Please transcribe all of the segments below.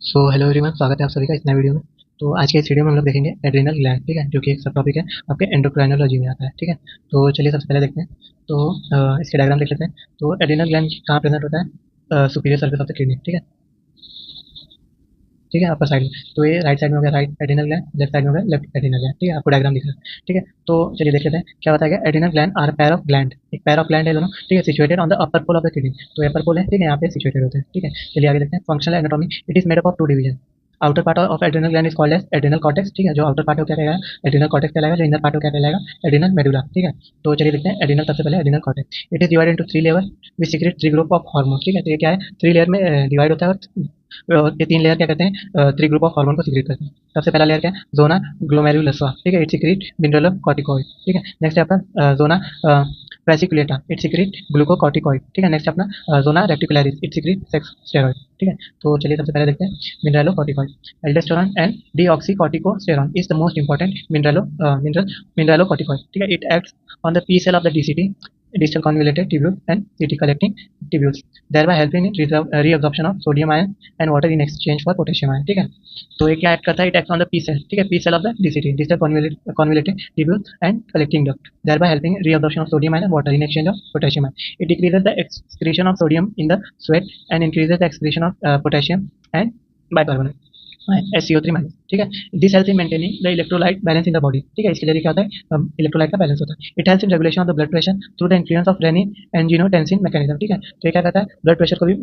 So hello everyone, स्वागत है आप सभी का इस नए वीडियो में। तो आज के इस वीडियो में हम लोग देखेंगे एड्रिनल ग्लैंड, ठीक है, जो कि एक सब टॉपिक है आपके एंडोक्राइनोलॉजी में आता है, ठीक है। तो चलिए सबसे पहले देखते हैं। तो इसके डायग्राम देख लेते हैं। तो एड्रिनल ग्लैंड कहाँ प्रेजेंट होता है? Superior surface of the kidney, ठीक है, ठीक है, अपर साइड में। तो ये राइट साइड में हो गया right adrenal gland, left side में हो गया लेफ्ट एड्रिनल ग्लैंड, ठीक है, आपको डायग्राम दिख रहा है, ठीक है। तो चलिए देख लेते हैं क्या बताया गया। Adrenal gland are pair of gland, एक पैर ऑफ ग्लैंड है दोनों, ठीक है, situated on the upper pole of the kidney. तो अपर पोल है, ठीक है, यहाँ पे सिचुएटेड होते हैं, ठीक है। चलिए आगे देखते हैं। Functional anatomy, it is made up of two division. Outer part of adrenal gland is called as adrenal cortex, ठीक है, जो आउटर पार्ट हो क्या कहलाएगा, एड्रिनल कॉर्टेक्स कहलाएगा। जो इनर पार्ट हो क्या कहलाएगा, एड्रिनल मेडुला, ठीक है। तो चलिए देखते हैं एड्रिनल, सबसे पहले adrenal cortex. It is divided into three level which secret three group of hormone, ठीक है। तो ये क्या है, थ्री लेयर में डिवाइड होता है, और ये तीन लेयर क्या कहते हैं, थ्री ग्रुप ऑफ हार्मोन को सीक्रेट करते हैं। सबसे पहला लेयर क्या है, जोना ग्लोमेरुलसा, ठीक है, इट सीक्रेट मिनरल कॉर्टिकॉइड, ठीक है। नेक्स्ट है आपका zona fasciculata, it secrete glucocorticoid, ठीक है। नेक्स्ट अपना zona reticularis, it secrete sex steroid, ठीक है। तो चलिए सबसे पहले देखते हैं mineralocorticoid. Aldosterone and deoxycorticosterone is the most important mineralocorticoid, ठीक है। It acts on the P cell of the DCT, distal convoluted tubule and CT collecting tubules, thereby helping in reabsorption of sodium ion and water in exchange for potassium ion, ठीक है। तो ये क्या act करता है, it act on the P cell, ठीक है, P cell of the DCT, distal convoluted tubule and collecting duct, thereby helping reabsorption of sodium ion and water in exchange of potassium ion. It decreases the excretion of sodium in the sweat and increases the excretion of potassium and bicarbonate, SCO3 minus, ठीक है। This help in maintaining the electrolyte balance in the body, ठीक है। इसके लिए क्या होता है, electrolyte का बैलेंस होता है। It helps in regulation of the blood pressure through the influence of rennin angiotensin mechanism, ठीक है। तो ये क्या करता है, ब्लड प्रेशर को भी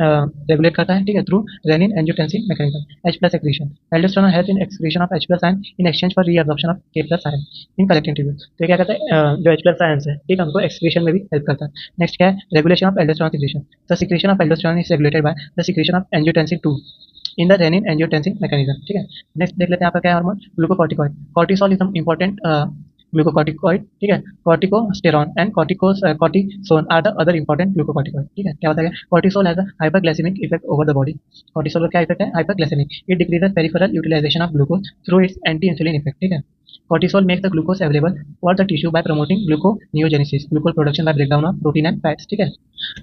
रेगुलेट करता है, ठीक है, through renin angiotensin mechanism. H plus excretion, aldosterone help in excretion of H plus ion in exchange for reabsorption of K plus ion in collecting tubule. तो ये क्या करता है, जो एच प्लस आयन है, ठीक है, उनको एक्सक्रीशन में भी हेल्प करता है। नेक्स्ट क्या है, regulation of aldosterone secretion. The secretion of aldosterone is regulated by the secretion of angiotensin 2 in the renin angiotensin mechanism, ठीक है। नेक्स्ट देख लेते हैं आपका क्या hormone, glucocorticoid. Cortisol is important glucocorticoid, ठीक है। Corticosterone and cortisone are the other important glucocorticoid, ठीक है। क्या होता है, cortisol has a hyperglycaemic effect over the body. Cortisol का क्या इफेक्ट है, hyperglycaemic. It decreases peripheral utilisation of glucose through its anti insulin effect, ठीक है। Cortisol makes the glucose available for the tissue by promoting gluconeogenesis, glucose production by breakdown of protein and fats, ठीक है।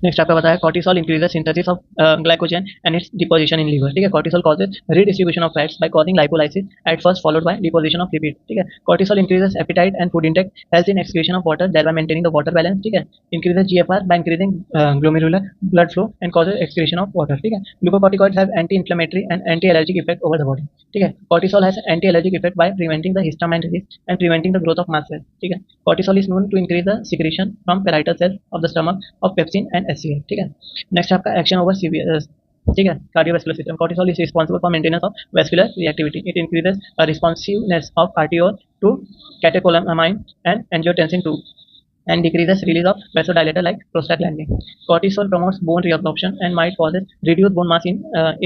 Next आपका बताया cortisol increases synthesis of glycogen and its deposition in liver, ठीक है। cortisol causes redistribution of fats by causing lipolysis at first followed by deposition of lipid, ठीक है। cortisol increases appetite and food intake, helps in excretion of water thereby maintaining the water balance, ठीक है। increases GFR by increasing glomerular blood flow and causes excretion of water, ठीक है। glucocorticoids have anti-inflammatory and anti-allergic effect over the body, ठीक है। cortisol has anti-allergic effect by preventing the histamine release and preventing the growth of mast cells, ठीक है। cortisol is known to increase the secretion from parietal cells of the stomach of pepsin and HCl, ठीक है। Next आपका action over CVS, ठीक है, cardiovascular system. cortisol is responsible for maintenance of vascular reactivity. It increases responsiveness of arteriole to catecholamine and angiotensin 2 and decreases release of vasodilator like prostaglandin. Cortisol promotes bone reabsorption and might causes reduced bone mass in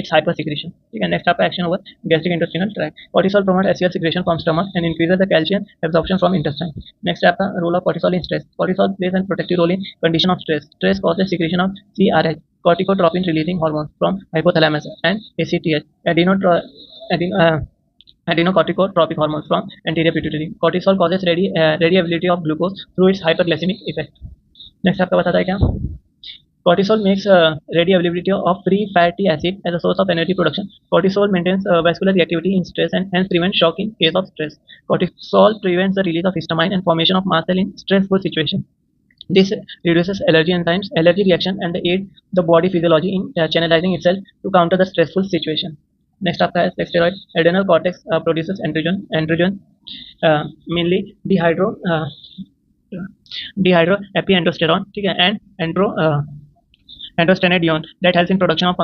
its hypersecretion, ठीक है। Next आपका action over gastric intestinal tract. cortisol promotes HCl secretion from stomach and increases the calcium absorption from intestine. Next आपका role of cortisol in stress. cortisol plays a protective role in condition of stress. Stress causes secretion of CRH, corticotropin releasing hormone, from hypothalamus and ACTH, adrenocorticotropic hormones from anterior pituitary. Cortisol causes radiability of glucose through its hyperglycemic effect. Next आपका बताता है क्या, cortisol makes radiability of free fatty acid as a source of energy production. Cortisol maintains vascular reactivity in stress and hence prevents shock in case of stress. Cortisol prevents the release of histamine and formation of mast cell in stressful situation. This reduces allergy enzymes, allergy reaction, and aid the body physiology in channelizing itself to counter the stressful situation. Next आपका है sex steroid. Adrenal cortex produces androgen, mainly dehydro epiandrosterone, ठीक है, and androstenedione that helps in production of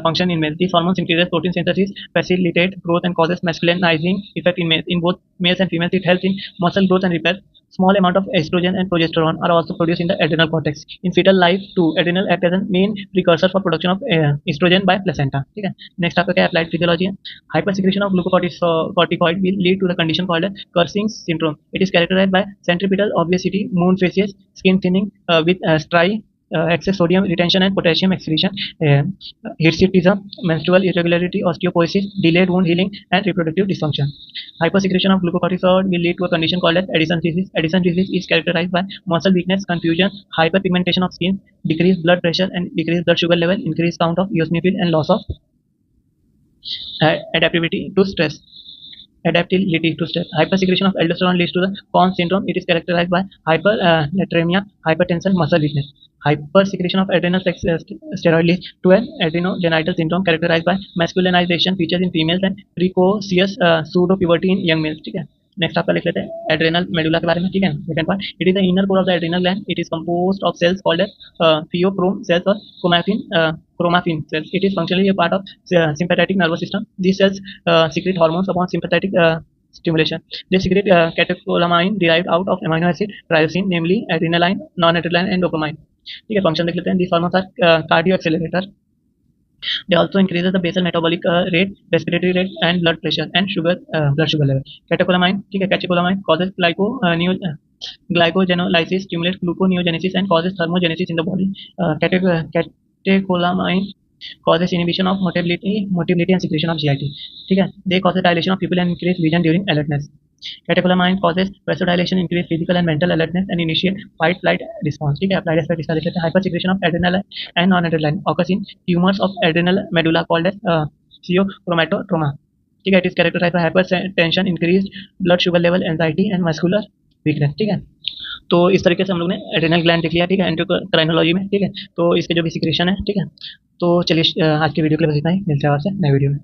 function in males. These hormones increases protein synthesis, facilitate growth, and causes masculinizing effect in males. In both males and females, it helps in muscle growth and repair. Small amount of estrogen and progesterone are also produced in the adrenal cortex. In fetal life too, adrenal act as a main precursor for production of estrogen by placenta, ठीक है। Next आपका क्या applied physiology है। hypersecretion of glucocorticoid will lead to the condition called as Cushing's syndrome. It is characterized by centripetal obesity, moon faces, skin thinning with striae, excess sodium retention and potassium excretion, hirsutism, menstrual irregularity, osteoporosis, delayed wound healing, and reproductive dysfunction. Hypersecretion of glucocorticoid will lead to a condition called as Addison's disease. Addison's disease is characterized by muscle weakness, confusion, hyperpigmentation of skin, decreased blood pressure and decreased blood sugar level, increased count of eosinophil, and loss of adaptivity to stress. Adaptability to stress. Hypersecretion of aldosterone leads to the Conn's syndrome. It is characterized by hypernatremia, hypertension, muscle weakness. Hypersecretion of adrenal steroid leads to an adrenogenital syndrome characterized by masculinization features in females and precocious pseudo puberty in young males. ठीक है, next आपका लिख लेते हैं adrenal medulla के बारे में. ठीक है, second part, it is the inner core of the adrenal gland. It is composed of cells called as pheochrome cells और chromaffin cells. It is functionally a part of sympathetic nervous system. These cells secrete hormones upon sympathetic stimulation. They secrete catecholamine derived out of amino acid tyrosine, namely adrenaline, noradrenaline, and dopamine. ठीक है, function देख लेते हैं. These hormones are cardio accelerator. They also increases the basal metabolic rate, respiratory rate, and blood pressure and blood sugar level. Catecholamine, ठीक है, catecholamine causes glycogenolysis, stimulates gluconeogenesis, and causes thermogenesis in the body. Catecholamine causes inhibition of motility and secretion of GIT. ठीक है, they cause dilation of pupil and increase vision during alertness. Catecholamine causes vasodilation, increase physical and mental alertness, and initiate fight-flight response. ठीक है, applied aspect इसका देख लेते हैं. Hypersecretion of adrenaline and noradrenaline occurs in tumors of adrenal medulla called as pseudochromatoma. ठीक है, it is characterized by hypertension, increased blood sugar level, anxiety, and muscular weakness. ठीक है, तो इस तरीके से हम लोग ने एड्रेनल ग्लैंड देख लिया. ठीक है, एंडोक्राइनोलॉजी में. ठीक है, तो इसके जो भी सिक्रेशन है. ठीक है, तो चलिए आज की वीडियो के लिए बस इतना ही. मिलते हैं आपसे नए वीडियो में.